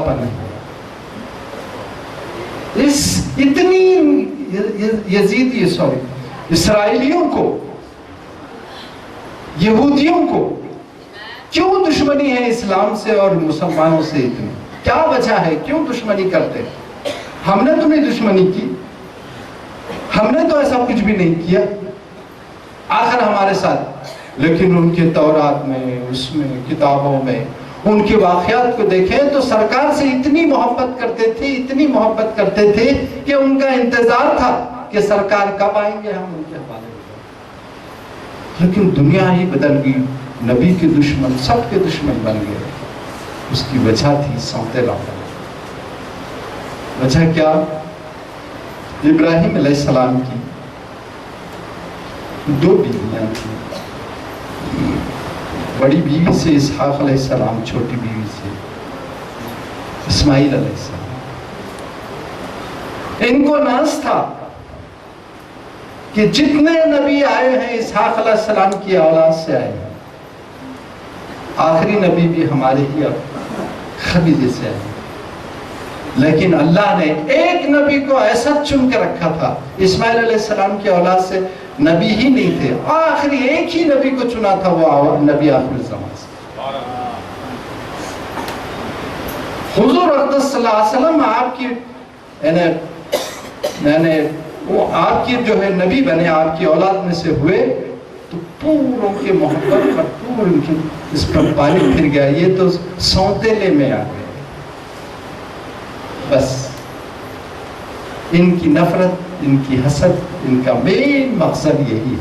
پن ہے. اسرائیلیوں کو، یہودیوں کو کیوں دشمنی ہے اسلام سے اور مسلمانوں سے اتنی؟ کیا وجہ ہے؟ کیوں دشمنی کرتے؟ ہم نے تو نہیں دشمنی کی، ہم نے تو ایسا کچھ بھی نہیں کیا آخر ہمارے ساتھ. لیکن ان کے تورات میں، اس میں کتابوں میں ان کے واقعات کو دیکھیں تو سرکار سے اتنی محبت کرتے تھے، اتنی محبت کرتے تھے کہ ان کا انتظار تھا کہ سرکار کب آئیں گے، ہم ان کے حوالے ہو جائیں. لیکن دنیا ہی بدل گئی، نبی کے دشمن سب کے دشمن بن گئے. اس کی وجہ تھی سوتیلا. وجہ کیا؟ ابراہیم علیہ السلام کی 2 بیویاں تھیں. بڑی بیوی سے اسحاق علیہ السلام، چھوٹی بیوی سے اسماعیل علیہ السلام. ان کو ناز تھا کہ جتنے نبی آئے ہیں اسحاق علیہ السلام کی اولاد سے آئے ہیں، آخری نبی بھی ہمارے ہی خدیجہ سے آئے. لیکن اللہ نے ایک نبی کو ایسا چن کے رکھا تھا، اسماعیل علیہ السلام کی اولاد سے نبی ہی نہیں تھے، آخری ایک ہی نبی کو چنا تھا، وہ نبی آخر زمان سے حضور اقدس صلی اللہ علیہ وسلم. آپ کی وہ آپ کی جو ہے نبی بنے، آپ کی اولاد میں سے ہوئے تو پوروں کے محبت پر پوروں کی اس پر پانی پھر گیا. یہ تو سوتیلے میں آ گئے. بس ان کی نفرت، ان کی حسد، ان کا مین مقصد یہی ہے.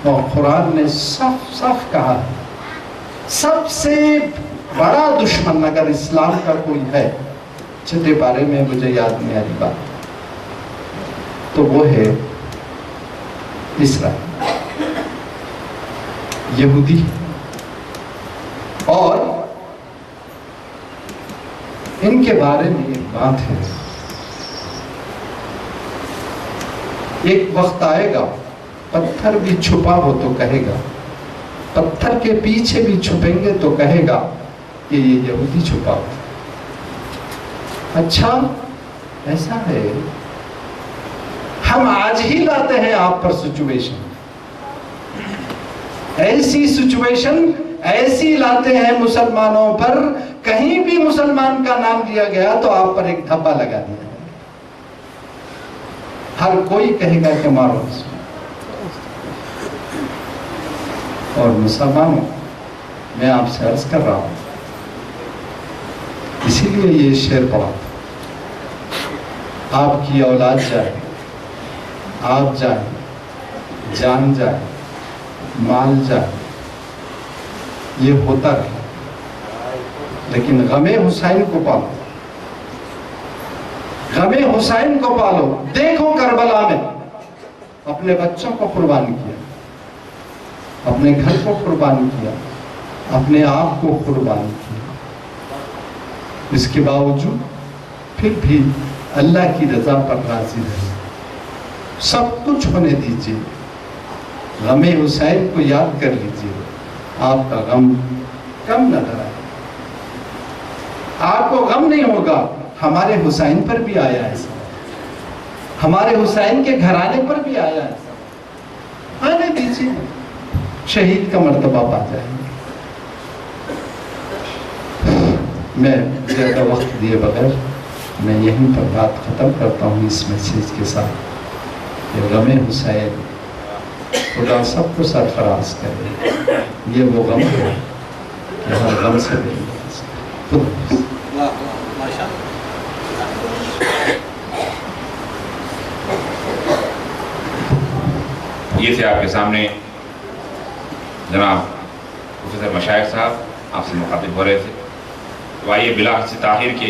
اور قرآن نے صاف صاف کہا ہے سب سے بڑا دشمن اگر اسلام کا کوئی ہے، 6 پارے میں مجھے یاد نہیں آ رہی بات، تو وہ ہے اسرائیل، یہودی. اور ان کے بارے میں ایک بات ہے، ایک وقت آئے گا پتھر بھی چھپا ہو تو کہے گا، پتھر کے پیچھے بھی چھپیں گے تو کہے گا کہ یہ یہودی چھپا ہو. اچھا ایسا ہے، ہم آج ہی لاتے ہیں آپ پر سچویشن، ایسی سچویشن ایسی لاتے ہیں مسلمانوں پر، کہیں بھی مسلمان کا نام لیا گیا تو آپ پر ایک دھبا لگا دیا. ہر کوئی کہے گا کہ مارو اس کو. اور مسلمانوں، میں آپ سے عرض کر رہا ہوں، اسی لیے یہ شعر پڑھا تھا، آپ کی اولاد جائے، آپ جائیں، جان جائے، مال جائے، یہ ہوتا رہے، لیکن غم حسین کو پالو، غم حسین کو پالو. دیکھو کربلا میں اپنے بچوں کو قربان کیا، اپنے گھر کو قربان کیا، اپنے آپ کو قربان کیا. اس کے باوجود پھر بھی اللہ کی رضا پر راضی رہے. سب کچھ ہونے دیجئے، غم حسین کو یاد کر لیجئے، آپ کا غم کم نظر آئے. آپ کو غم نہیں ہوگا. ہمارے حسین پر بھی آیا ایسا، ہمارے حسین کے گھرانے پر بھی آیا ایسا. آنے دیجئے، شہید کا مرتبہ پا جائیں گے. میں زیادہ وقت دیے بغیر میں یہیں پر بات ختم کرتا ہوں اس میسیج کے ساتھ کہ غم حسین خدا سب کو سرفراز کرے. یہ وہ غم ہے کہ ہر غم سے بھی یہ تھے آپ کے سامنے جناب پروفیسر مشائخ صاحب آپ سے مخاطب ہو رہے تھے. تو آئیے بلا حسن تاخیر کے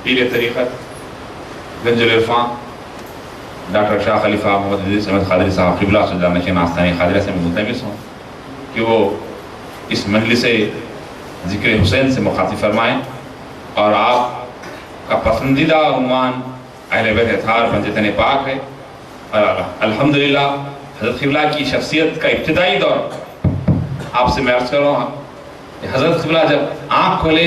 پیر طریقت گنج العرفاں ڈاکٹر شاہ خلیفہ محمد ادریس احمد قادری صاحب قبلہ صلی اللہ نشین آستانِ خاضرہ سے میں ملتمس ہوں کہ وہ اس مجلس ذکر حسین سے مخاطب فرمائیں. اور آپ کا پسندیدہ عنوان اہل بیت اطہار بنجتن پاک ہے. اور الحمدللہ حضرت قبلہ کی شخصیت کا ابتدائی دور آپ سے میں عرض کر رہا ہوں کہ حضرت قبلہ جب آنکھ کھولے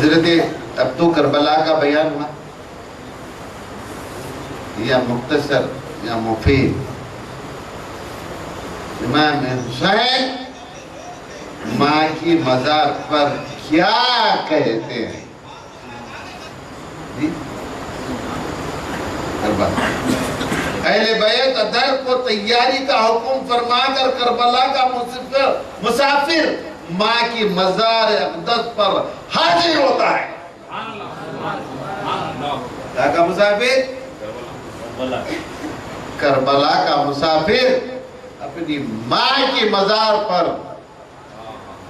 حضرت اب تو کربلا کا بیان ہوا یا مختصر یا مفید. امام حسین ماں کی مزار پر کیا کہتے ہیں؟ اہل بیت ادھر کو تیاری کا حکم فرما کر کربلا کا مسافر ماں کی مزار اقدس پر حاضر ہوتا ہے. کیا کا مسافر؟ کربلا کا مسافر اپنی ماں کی مزار پر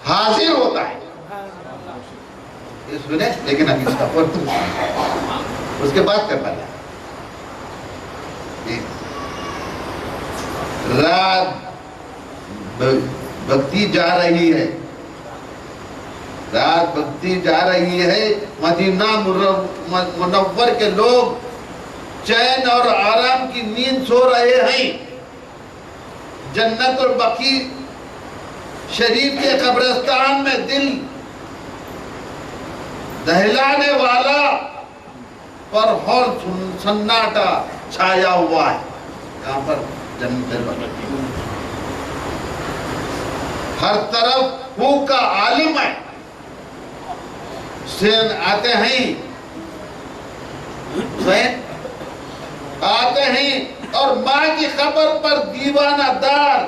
حاضر ہوتا ہے. یہ سنے لیکن ابھی اس کا اس کے بعد کربلا. رات بگتی جا رہی ہے، رات بگتی جا رہی ہے. مدینہ منور کے لوگ چین اور آرام کی نیند سو رہے ہیں. جنت البقیع شریف کے قبرستان میں دل دہلانے والا پر اور سناٹا چھایا ہوا ہے. یہاں پر جنت البقیع ہر طرف بھوک کا عالم ہے. حسین آتے ہیں، حسین آتے ہیں اور ماں کی قبر پر دیوانہ دار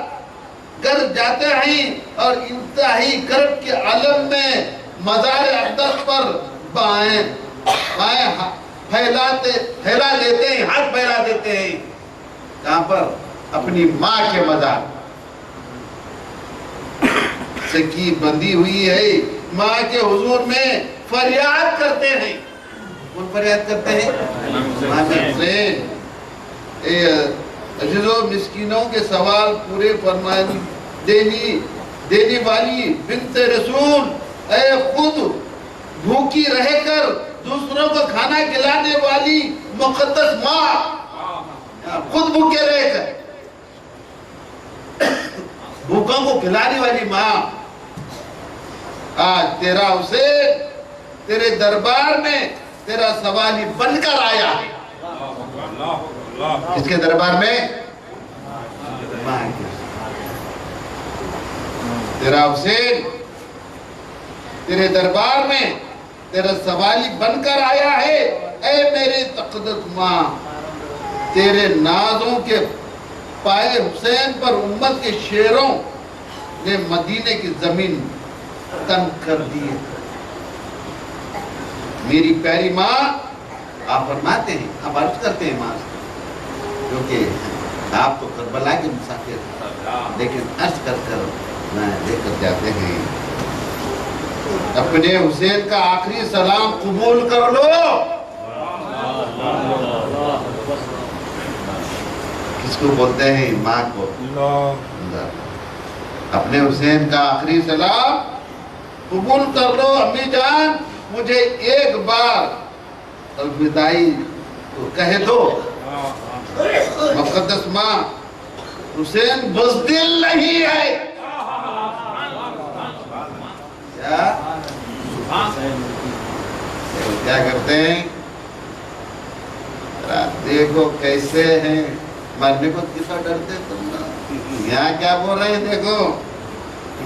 گر جاتے ہیں اور انتہائی گرب کے عالم میں مزار اقدس پر بائیں پھیلا لیتے ہیں، ہاتھ پھیلا دیتے ہیں. کہاں پر؟ اپنی ماں کے مزار سکی بندھی ہوئی ہے. ماں کے حضور میں فریاد کرتے ہیں. کون فریاد کرتے ہیں؟ ماں کے حسین. عزیزوں مسکینوں کے سوال پورے فرمانے دینے والی بنت رسول، اے خود بھوکی رہ کر دوسروں کو کھانا کھلانے والی مقدس ماں، خود بھوکے رہ کر بھوکوں کو کھلانے والی ماں، آج تیرا حسین تیرے دربار میں تیرا سوالی بن کر آیا ہے. اس کے دربار میں تیرا حسین تیرے دربار میں تیرا سوالی بن کر آیا ہے. اے میری تقدس ماں، تیرے نازوں کے پائے حسین پر امت کے شیروں نے مدینے کی زمین تنگ کر دی ہے. میری پیاری ماں، آپ فرماتے ہیں، آپ عرض کرتے ہیں ماں، کیونکہ آپ تو کربلا کے مسافر ہیں، لیکن عرض کر لے کر جاتے ہیں. اپنے حسین کا آخری سلام قبول کر لو. کس کو بولتے ہیں؟ ماں کو. اپنے حسین کا آخری سلام قبول کر لو. امی جان، مجھے ایک بار الوداعی کہہ دو. مقدس ماں، حسین بزدل نہیں ہے. کیا کرتے ہیں؟ دیکھو کیسے ہیں، مرنے کو کسا ڈرتے تم. یہاں کیا بول رہے ہیں؟ دیکھو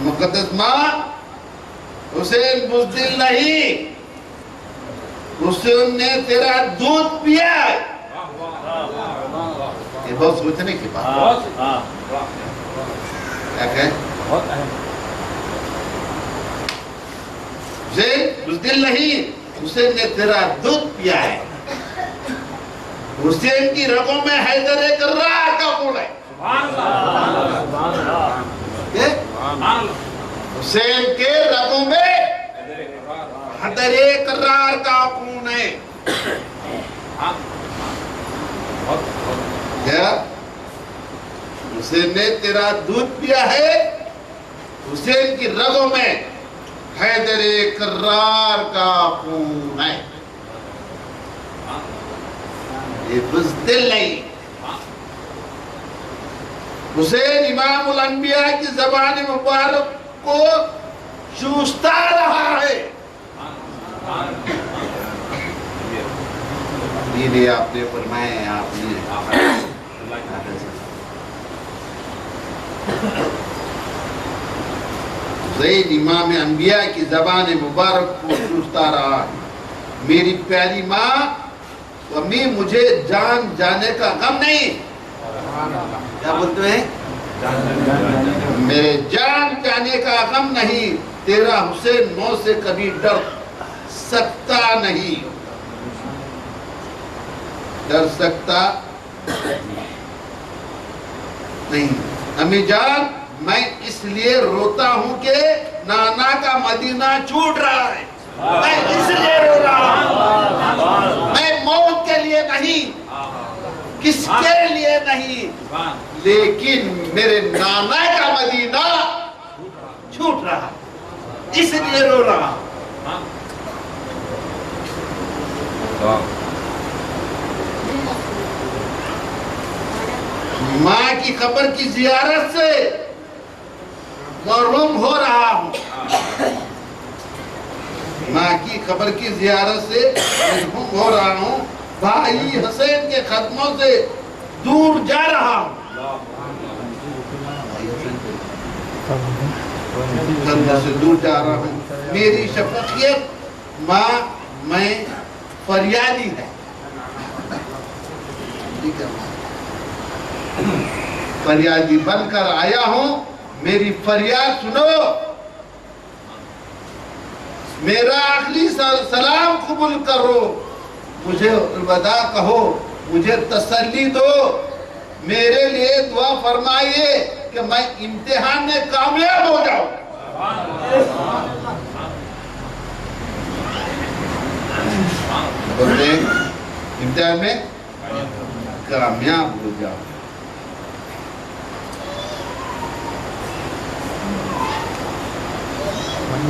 مقدس ماں، حسین بزدل نہیں، حسین نے تیرا دودھ پیا. یہ بہت سوچنے کی بات ہے. حسین بزدل نہیں، حسین نے تیرا دودھ پیا ہے. حسین کی رگوں میں حیدر کرار کا خون ہے. حسین کے رگوں میں حیدر کرار کا خون ہے. کیا حسین نے تیرا دودھ پیا ہے؟ حسین کی رگوں میں حیدر کرار کا خون ہے. یہ بزدل نہیں. حسین امام الانبیاء کی زبان مبارک کو چوستا رہا ہے. اسی لیے آپ نے فرمائے آپ نے زید امام انبیاء کی زبان مبارک کو چوستا رہا ہے. میری پیاری ماں امی مجھے جان جانے کا غم نہیں. کیا بولتے ہیں؟ میرے جان جانے کا غم نہیں. تیرا حسین موت سے کبھی ڈر سکتا نہیں. ڈر سکتا نہیں. امی جان میں اس لیے روتا ہوں کہ نانا کا مدینہ چھوٹ رہا ہے. میں اس لیے رو رہا ہوں. میں موت کے لیے نہیں, کس کے لیے نہیں, لیکن میرے نانا کا مدینہ چھوٹ رہا, اس لیے رو رہا. ماں کی قبر کی زیارت سے محروم ہو رہا ہوں. ماں کی قبر کی زیارت سے محروم ہو رہا ہوں. بھائی حسین کے قدموں سے دور جا رہا ہوں. قدموں سے دور جا رہا ہوں. میری شفقیت ماں میں فریادی ہے. فریادی بن کر آیا ہوں. میری فریاد سنو. میرا آخری سلام قبول کرو. مجھے الوداع کہو. مجھے تسلی دو. میرے لیے دعا فرمائیے کہ میں امتحان میں کامیاب ہو جاؤں. بولتے ہیں امتحان میں کامیاب ہو جاؤ.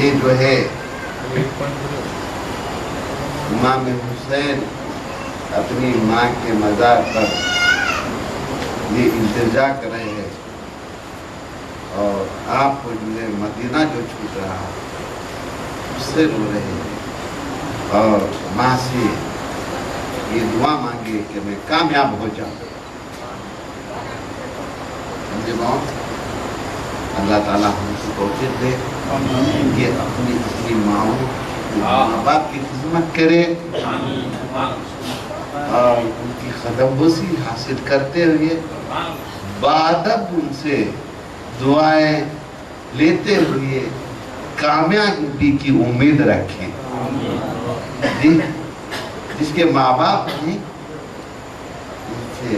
یہ جو ہے امام حسین اپنی ماں کے مزار پر یہ التجا کر رہے ہیں اور آپ کو جو ہے مدینہ جو چھوٹ رہا اس سے رو رہے ہیں اور ماں سے یہ دعا مانگے کہ میں کامیاب ہو جاؤں. سمجھے ماں, اللہ تعالیٰ ہم کو توفیق دے کہ اپنی ماؤں ماں باپ کی خدمت کرے اور ان کی قدم بوسی حاصل کرتے ہوئے بادب ان سے دعائیں لیتے ہوئے کامیابی کی امید رکھیں. جس کے ماں باپ ہیں ان سے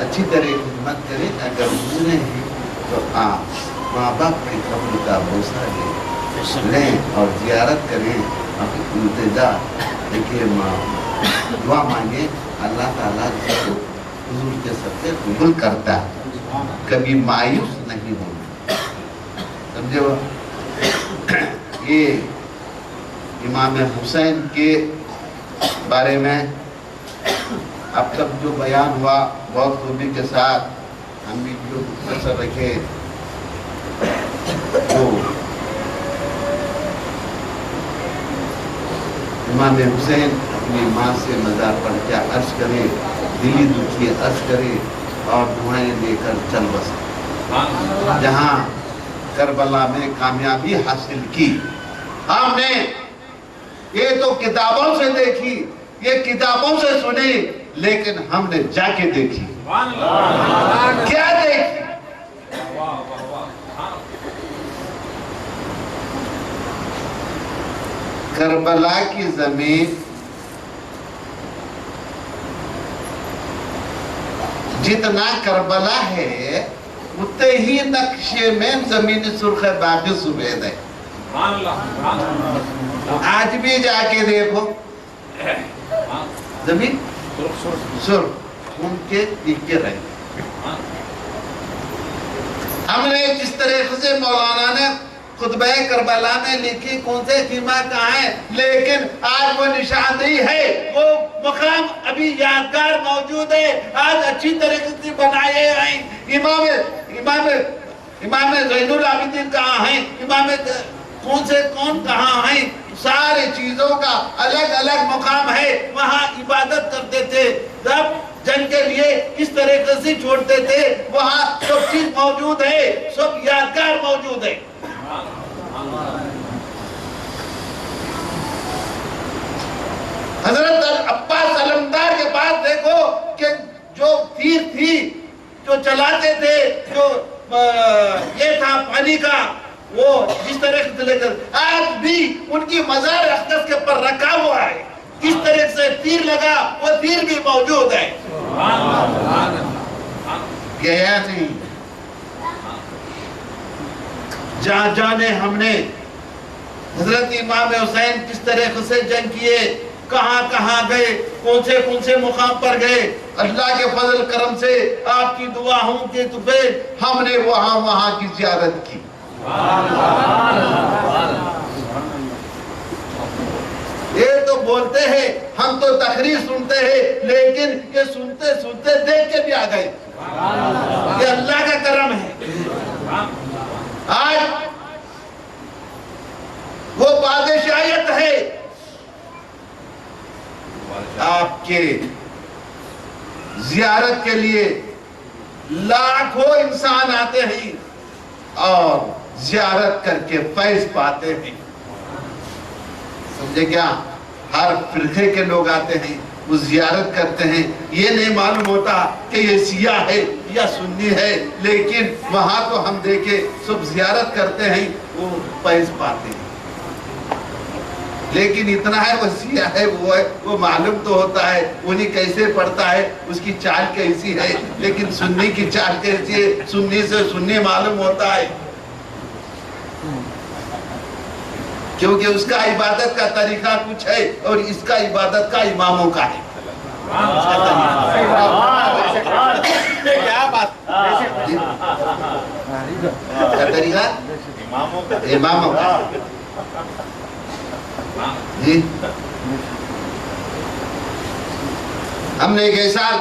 اچھی طرح خدمت کریں. اگر گزرے ہیں تو آپ ماں باپ کی قبر کا بوسہ لیں اور زیارت کریں. التجا دیکھیے ماں دعا مانگے. اللہ تعالیٰ جس کو حضور کے صدقے قبول کرتا ہے, کبھی مایوس نہیں ہونا. سمجھو یہ امام حسین کے بارے میں اب تک جو بیان ہوا بہت خوبی کے ساتھ ہم بھی جو نظر رکھے وہ امام حسین اپنی ماں سے مزار پر کیا عرض کرے, دلی دکھی عرض کرے اور دعائیں لے کر چل بسے. جہاں کربلا میں کامیابی حاصل کی ہم نے یہ تو کتابوں سے دیکھی, یہ کتابوں سے سنی, لیکن ہم نے جا کے دیکھی. کیا دیکھی؟ کربلا کی زمین جتنا کربلا ہے اتنے ہی نقشے میں زمین سرخ باقی سبید ہے. آج بھی جا کے دیکھو زمین سرخ ان کے دیکھے رہے. ہم نے جس طریقے سے مولانا نے خطبہ کربلا میں لکھی کون سے خیمہ کہاں ہے، لیکن آج وہ نشاندہی ہے، وہ مقام ابھی یادگار موجود ہے، آج اچھی طریقے سے بنائے ہیں۔ امام زین العابدین کہاں ہیں، امام کون کہاں ہیں، سارے چیزوں کا الگ الگ مقام ہے، وہاں عبادت کرتے تھے، جب جنگ کے لیے اس طریقے سے چھوڑتے تھے، وہاں سب چیز موجود ہے، سب یادگار موجود ہے۔ حضرت عباس علمدار کے پاس دیکھو کہ جو تیر تھی جو چلاتے تھے، جو یہ تھا پانی کا، وہ جس طرح سے لے کر آج بھی ان کی مزار اقدس کے پر رکھا ہوا ہے، کس طرح سے تیر لگا وہ تیر بھی موجود ہے، گیا نہیں۔ جہاں جانے ہم نے حضرت امام حسین کس طرح سے جنگ کیے، کہاں کہاں گئے، کون سے مقام پر گئے، اللہ کے فضل کرم سے آپ کی دعاؤں کے تحفے ہم نے وہاں کی زیارت کی۔ یہ تو بولتے ہیں، ہم تو تقریر سنتے ہیں، لیکن یہ سنتے دیکھ کے بھی آ گئے، یہ اللہ کا کرم ہے۔ آج وہ بادشاہیت ہے، آپ کے زیارت کے لیے لاکھوں انسان آتے ہیں اور زیارت کر کے فیض پاتے ہیں، سمجھے کیا؟ ہر فرقے کے لوگ آتے ہیں، وہ زیارت کرتے ہیں، یہ نہیں معلوم ہوتا کہ یہ سیاہ ہے یا سنی ہے، لیکن وہاں تو ہم دیکھے سب زیارت کرتے ہیں، وہ فیض پاتے ہیں۔ لیکن اتنا ہے وہ سیاہ ہے، وہ معلوم تو ہوتا ہے، انہیں کیسے پڑھتا ہے، اس کی چال کیسی ہے، لیکن سنی کی چال کیسی ہے، سنی سے سنی معلوم ہوتا ہے، کیونکہ اس کا عبادت کا طریقہ کچھ ہے اور اس کا عبادت کا اماموں کا ہے۔ کیا بات کا طریقہ؟ اماموں کا جی۔ ہم نے ایک سال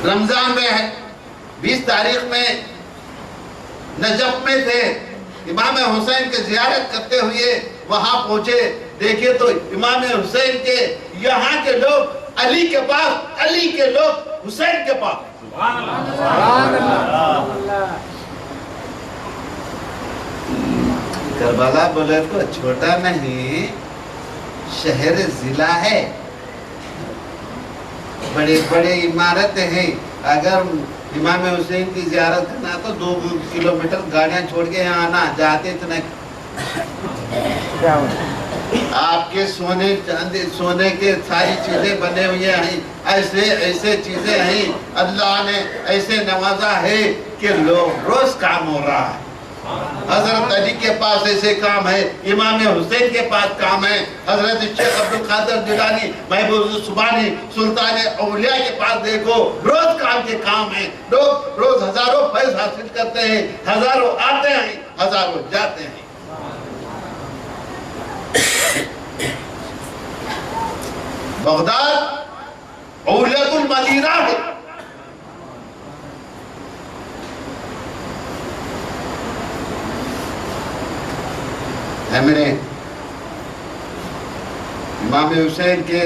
رمضان میں 20 تاریخ میں نجف میں تھے، امام حسین کے زیارت کرتے ہوئے وہاں پہنچے، دیکھے تو امام حسین کے یہاں کے لوگ علی کے پاس، علی کے لوگ حسین کے پاس۔ کربلا بولے تو چھوٹا نہیں، شہر ضلع ہے، بڑے بڑے عمارتیں ہیں، اگر امام حسین کی زیارت کرنا تو 2 کلومیٹر گاڑیاں چھوڑ کے یہاں آنا، جاتے تو نہیں۔ آپ کے سونے چاندی سونے کے ساری چیزیں بنے ہوئے ہیں، ایسے چیزیں ہیں، اللہ نے ایسے نوازا ہے کہ لوگ روز کام ہو رہا ہے۔ حضرت علی کے پاس ایسے کام ہے، امام حسین کے پاس کام ہے، حضرت شیخ عبدالقادر جیلانی، محبوب سبحانی، سلطان اولیاء کے پاس دیکھو، روز کام کے کام ہیں، لوگ روز ہزاروں فیض حاصل کرتے ہیں، ہزاروں آتے ہیں، ہزاروں جاتے ہیں۔ بغداد اولیت المدینہ ہے، ہم نے امام حسین کے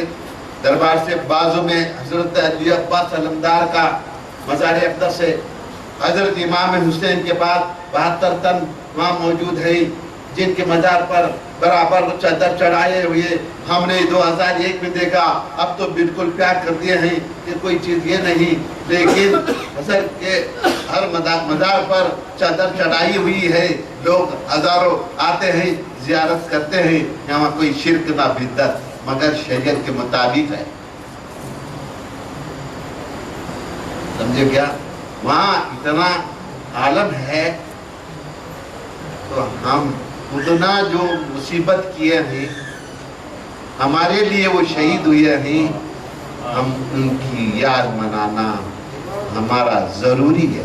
دربار سے بازو میں حضرت علی عباس علمدار کا مزار اقدس ہے، حضرت امام حسین کے بعد 72 تن وہاں موجود ہیں، جن کے مزار پر برابر چادر چڑھائے ہوئے ہم نے 2001 میں دیکھا، اب تو بالکل پیک کر دیے ہیں کہ کوئی چیز یہ نہیں، لیکن حضرت کے ہر مزار پر چادر چڑھائی ہوئی ہے، لوگ ہزاروں آتے ہیں، زیارت کرتے ہیں، یہاں کوئی شرک نہ بدعت مگر شریعت کے مطابق ہے، سمجھے کیا؟ وہاں اتنا عالم ہے تو ہم اتنا جو مصیبت کیے ہیں، ہمارے لیے وہ شہید ہوئے ہیں، ہم ان کی یاد منانا ہمارا ضروری ہے۔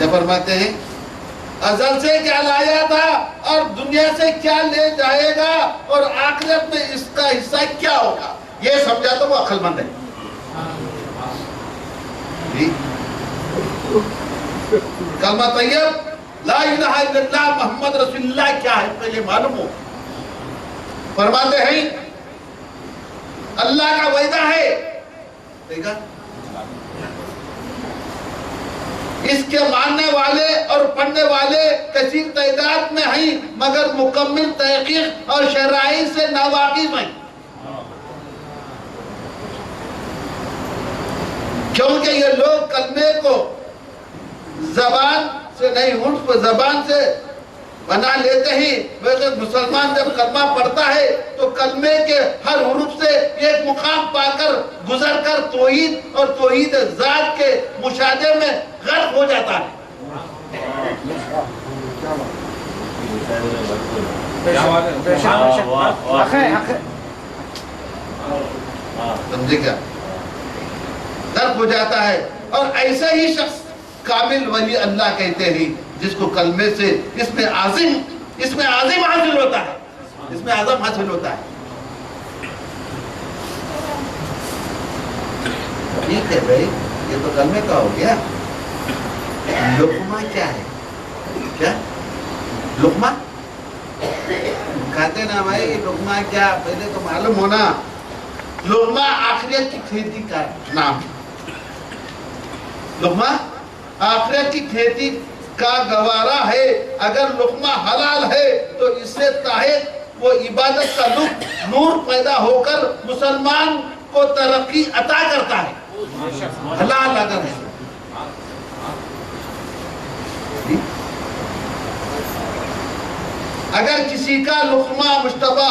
جب فرماتے ہیں ازل سے کیا لایا تھا اور دنیا سے کیا لے جائے گا اور آخرت میں اس کا حصہ کیا ہوگا، یہ سمجھا تو وہ عقل مند ہے. کلمہ طیب لا الہ الا اللہ محمد رسول اللہ کیا ہے پہلے معلوم ہو. فرماتے ہیں اللہ کا وعدہ ہے، دیکھا اس کے ماننے والے اور پڑھنے والے کثیر تعداد میں ہیں مگر مکمل تحقیق اور شرائع سے ناواقف ہیں. کیونکہ یہ لوگ کلمے کو زبان سے نہیں حرف زبان سے بنا لیتے ہیں. ویسے مسلمان جب کلمہ پڑھتا ہے تو کلمے کے ہر حرف سے ایک مقام پا کر گزر کر توحید اور توحید ذات کے مشاہدے میں غرق ہو جاتا ہے. سمجھے کیا؟ غرق ہو جاتا ہے. اور ایسا ہی شخص کامل ولی اللہ کہتے ہیں جس کو کلمے سے اس میں عظیم حاصل ہوتا ہے، اس میں عظم حاصل ہوتا ہے. ٹھیک ہے بھائی، یہ تو کلمے کا ہو گیا. لقمہ کیا ہے؟ کیا لقمہ کھاتے نا بھائی؟ لقمہ کیا پہلے تو معلوم ہونا. لقمہ آخرت کی کھیتی کا نام. لقمہ آخرت کی کھیتی کا گوارا ہے. اگر لقمہ حلال ہے تو اس سے تحت وہ عبادت کا نور پیدا ہو کر مسلمان کو ترقی عطا کرتا ہے. حلال اگر ہے. اگر کسی کا لقمہ مشتبہ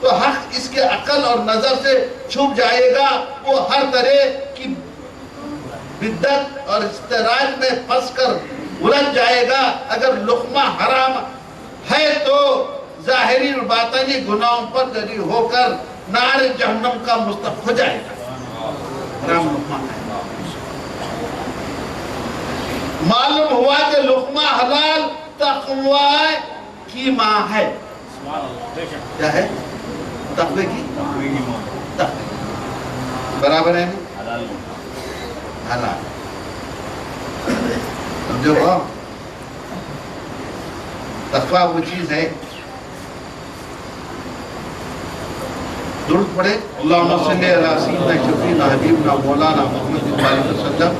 تو حق اس کے عقل اور نظر سے چھپ جائے گا. وہ ہر طرح کی بدعت اور استراج میں پھنس کر الجھ جائے گا. اگر لقمہ حرام ہے تو ظاہری اور باطنی گناہوں پر جری ہو کر نار جہنم کا مستحق ہو جائے گا. حرام لقمہ ہے. معلوم ہوا کہ لقمہ حلال تقوی کی ماں ہے. کیا ہے؟ تقوی کی تقوی برابر ہے نا؟ حلال. سمجھو گا تقوی وہ چیز ہے. درود پڑھے اللہم صلی علی سیدنا شفیعنا حبیبنا مولانا محمد بارک وسلم.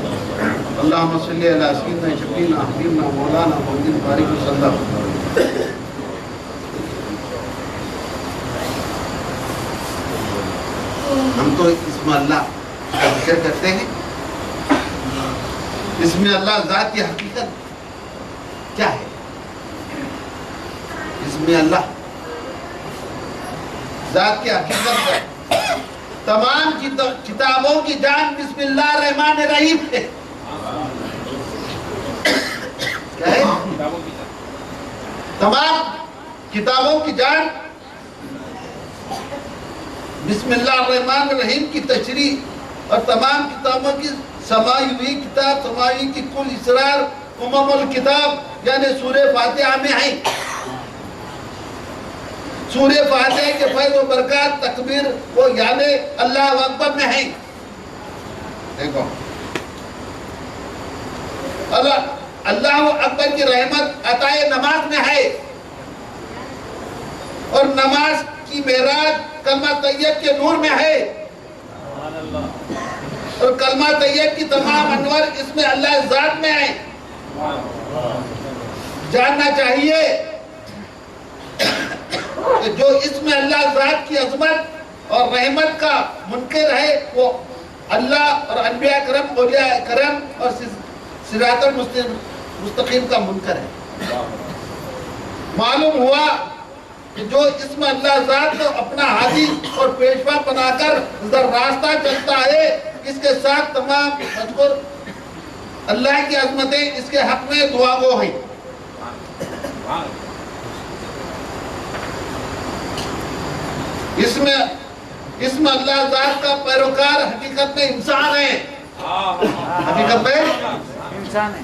اللہم صلی علی سیدنا شفیعنا حبیبنا مولانا محمد بارک وسلم. ہم تو اسم اللہ کا ذکر کرتے ہیں. اسم اللہ ذات کی حقیقت کیا ہے؟ اسم اللہ ذات کی حقیقت تمام کتابوں کی جان بسم اللہ الرحمن الرحیم ہے. کیا ہے؟ تمام کتابوں کی جان بسم اللہ الرحمن الرحیم کی تشریح اور تمام کتابوں کی سمائی ہوئی کتاب، سمائی کی کل اسرار الکتاب یعنی سورہ فاتحہ میں ہے. سورہ فاتحہ کے فیض و برکات تکبیر وہ یعنی اللہ اکبر میں ہے. دیکھو اللہ اکبر کی رحمت عطائے نماز میں ہے. اور نماز کی معراج کلمہ طیب کے نور میں ہے. اور کلمہ طیب کی تمام انوار اس میں اللہ ذات میں ہے. جاننا چاہیے کہ جو اس میں اللہ ذات کی عظمت اور رحمت کا منکر ہے وہ اللہ اور انبیاء کرم اولیاء کرم اور صراط المستقیم کا منکر ہے. معلوم ہوا کہ جو اس میں اللہ ذات کو اپنا ہادی اور پیشوا بنا کر راستہ چلتا ہے اس کے ساتھ تمام مذکور اللہ کی عظمتیں اس کے حق میں دعا گو ہیں. اس میں اللہ ذات کا پیروکار حقیقت میں انسان ہے. حقیقت میں انسان ہے.